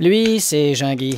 Lui, c'est Jean-Guy.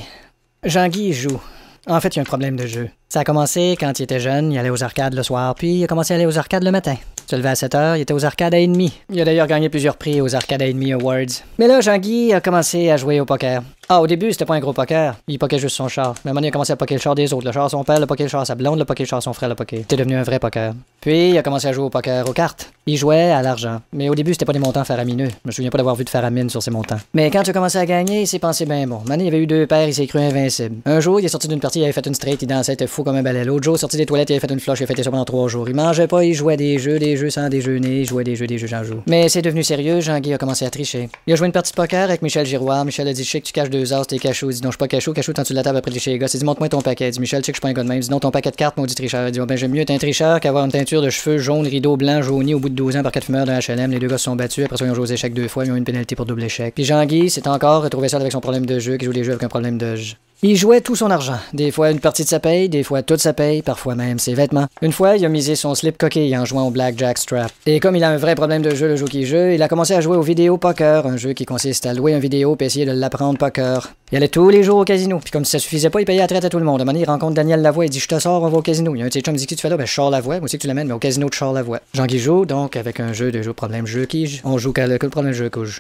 Jean-Guy joue. En fait, il y a un problème de jeu. Ça a commencé quand il était jeune, il allait aux arcades le soir, puis il a commencé à aller aux arcades le matin. Il se levait à 7 h, il était aux arcades à 1h30. Il a d'ailleurs gagné plusieurs prix aux arcades à 1h30 Awards. Mais là, Jean-Guy a commencé à jouer au poker. Ah, au début, c'était pas un gros poker. Il poquait juste son char. Mais à un moment donné, il a commencé à poquer le char des autres. Le char à son père, le poquer le char à sa blonde, le poquer le char à son frère, le poquer. C'était devenu un vrai poker. Puis, il a commencé à jouer au poker aux cartes. Il jouait à l'argent. Mais au début, c'était pas des montants faramineux. Je me souviens pas d'avoir vu de faramine sur ces montants. Mais quand il a commencé à gagner, il s'est pensé ben bon. Maintenant, il y avait eu 2 paires, il s'est cru invincible. Un jour, il est sorti d'une partie, il avait fait une straight, il dansait, il était fou comme un balai. L'autre jour, sorti des toilettes, il avait fait une flush, il a fait ça pendant 3 jours. Il mangeait pas, il jouait des jeux sans déjeuner, il jouait des jeux, j'en joue. Mais c'est devenu sérieux, Jean-Guy a commencé à tricher. Il a joué une partie de poker avec Michel Giroir. Michel a dit, je sais que tu caches 2 as, t'es cachou. Il dit, non, je suis pas cachou, tant tu la table après chez les gars. Il dit, montre-moi ton paquet. Il dit, Michel, tu sais que je suis pas un gars de même. Il dit, non, ton paquet de cartes, maudit tricheur. Il dit, oh, ben, j'aime mieux être un tricheur qu'avoir une teinture de cheveux jaune, rideau blanc, jauni au bout de 12 ans par 4 fumeurs de HLM. Les 2 gars se sont battus, après ça, ils ont joué aux échecs 2 fois, ils ont eu une pénalité pour double échec. Puis Jean-Guy s'est encore retrouvé seul avec son problème de jeu, qui joue les jeux avec un problème de jeu. Il jouait tout son argent. Des fois une partie de sa paye, des fois toute sa paye, parfois même ses vêtements. Une fois, il a misé son slip coquille en jouant au Blackjack Strap. Et comme il a un vrai problème de jeu, le jour qui joue, il a commencé à jouer au vidéo poker, un jeu qui consiste à louer un vidéo puis essayer de l'apprendre poker. Il allait tous les jours au casino, puis comme si ça suffisait pas, il payait la traite à tout le monde. À un moment donné, il rencontre Daniel Lavoie, il dit, je te sors, on va au casino. Il y a un de ses chums, il dit, qu'est-ce que tu fais là? Ben, je sors Lavoie, moi aussi que tu l'amènes, mais au casino de Charles Lavoie. Jean-Guy joue, donc, avec un jeu problème jeu qui on joue qu'à le problème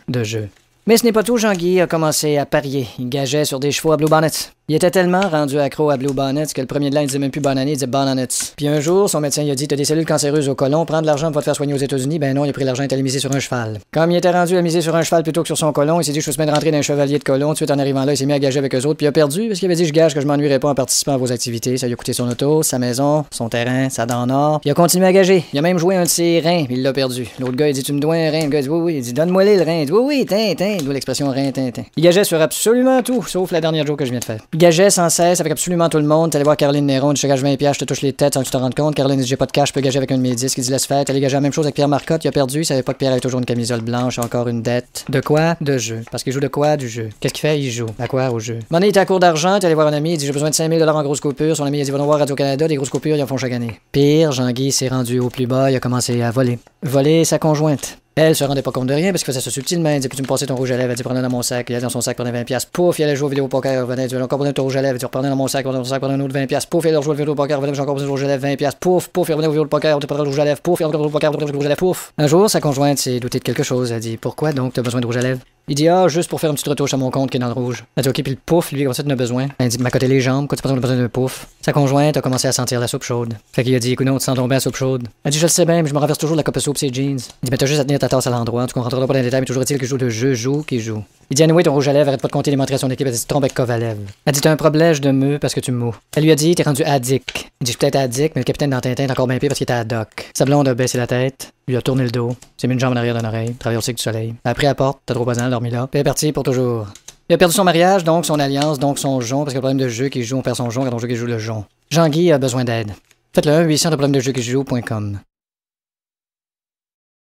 de jeu. Mais ce n'est pas tout, Jean-Guy a commencé à parier. Il gageait sur des chevaux à Blue Bonnets. Il était tellement rendu accro à Blue Bonnets que le premier de l'an, il disait même plus bonne année, il disait Bonnets. Puis un jour, son médecin il a dit, t'as des cellules cancéreuses au côlon, prends de l'argent pour te faire soigner aux États-Unis. Ben non, il a pris l'argent et il a misé sur un cheval. Comme il était rendu à miser sur un cheval plutôt que sur son côlon, il s'est dit, je suis bien de rentrer dans un chevalier de côlon. Tout de suite en arrivant là, il s'est mis à gager avec eux autres, puis il a perdu parce qu'il avait dit, je gage que je m'ennuierais pas en participant à vos activités. Ça lui a coûté son auto, sa maison, son terrain, sa dent en or. Puis il a continué à gager. Il a même joué un de ses reins, puis il l'a perdu. L'autre gars, il dit, tu me dois un rein. Le gars, il dit, oui, oui. Il dit, donne-moi le rein. Il dit, oui, oui, d'où l'expression rein, tintin. Il gageait sur absolument tout, sauf la dernière joke que je viens de faire. Il gageait sans cesse avec absolument tout le monde. T'allais voir Caroline Néron, tu te gages 20$, je te touche les têtes sans que tu te rendes compte. Caroline dit, j'ai pas de cash, je peux gager avec un de mes disques. Il dit, laisse faire. T'allais gager la même chose avec Pierre Marcotte, il a perdu, il savait pas que Pierre avait toujours une camisole blanche, encore une dette. De quoi? De jeu. Parce qu'il joue de quoi? Du jeu. Qu'est-ce qu'il fait? Il joue. À quoi? Au jeu. Un moment donné, il était à court d'argent, t'allais voir un ami, il dit, j'ai besoin de 5000$ en grosses coupures. Son ami, il dit, va donc voir Radio-Canada, des grosses coupures, ils en font chaque année. Pire, Jean-Guy s'est rendu au plus bas, il a commencé à voler. Voler sa conjointe. Elle se rendait pas compte de rien parce que faisait ça subtilement. Elle dit, peux-tu me passer ton rouge à lèvres? Elle dit, prenez dans mon sac. Il allait dans son sac, prenait 20$. Pouf, il allait jouer au vidéo poker. Elle venait, encore besoin de ton rouge à lèvres. Elle dit, reprenez dans mon sac, prenez dans son sac, prenez un autre 20$. Pouf, il allait jouer au vidéo poker. J'ai encore besoin de rouge à lèvres, 20$. Pouf, pouf, il revenait au vidéo poker. Tu prends le rouge à lèvres. Pouf, il revenait au vidéo poker. Tu rouge à lèvres. Pouf. Un jour, sa conjointe s'est doutée de quelque chose. Elle dit, pourquoi donc t'as besoin de rouge à lèvres? Il dit, ah, juste pour faire une petite retouche à mon compte qui est dans le rouge. Elle dit, ok, puis le pouf, lui, comme ça, tu en as besoin. Elle dit, m'accoter les jambes, quoi, tu as besoin d'un pouf. Sa conjointe a commencé à sentir la soupe chaude. Fait qu'il a dit, écoute, non, tu sens tomber la soupe chaude. Elle dit, je le sais bien, mais je me renverse toujours la coupe de soupe, ses jeans. Il dit, mais t'as juste à tenir ta tasse à l'endroit, tu comprendras pas dans les détails, mais toujours est-il que joue de jeu, qui joue. Il dit, anyway, ton rouge à lèvres, arrête pas de compter les mentions à son équipe, elle dit, tu te trompes avec Kovalev. Elle dit, t'as un problème de meux parce que tu mous. Elle lui a dit, t'es rendu addict. Il dit, je suis peut-être addict, mais le capitaine dans Tintin est encore bien pire parce qu'il était à doc. Sa blonde a baissé la tête, lui a tourné le dos, s'est mis une jambe en arrière d'une oreille, travaillé au cycle du soleil. Elle a pris la porte, t'as trop besoin, dormi là, puis elle est partie pour toujours. Il a perdu son mariage, donc son alliance, donc son jonc, parce que le problème de jeu qui joue, on perd son jonc quand on joue qui joue le jonc. Jean-Guy a besoin d'aide. Faites-le 1-800 de problème de jeu qui joue.com.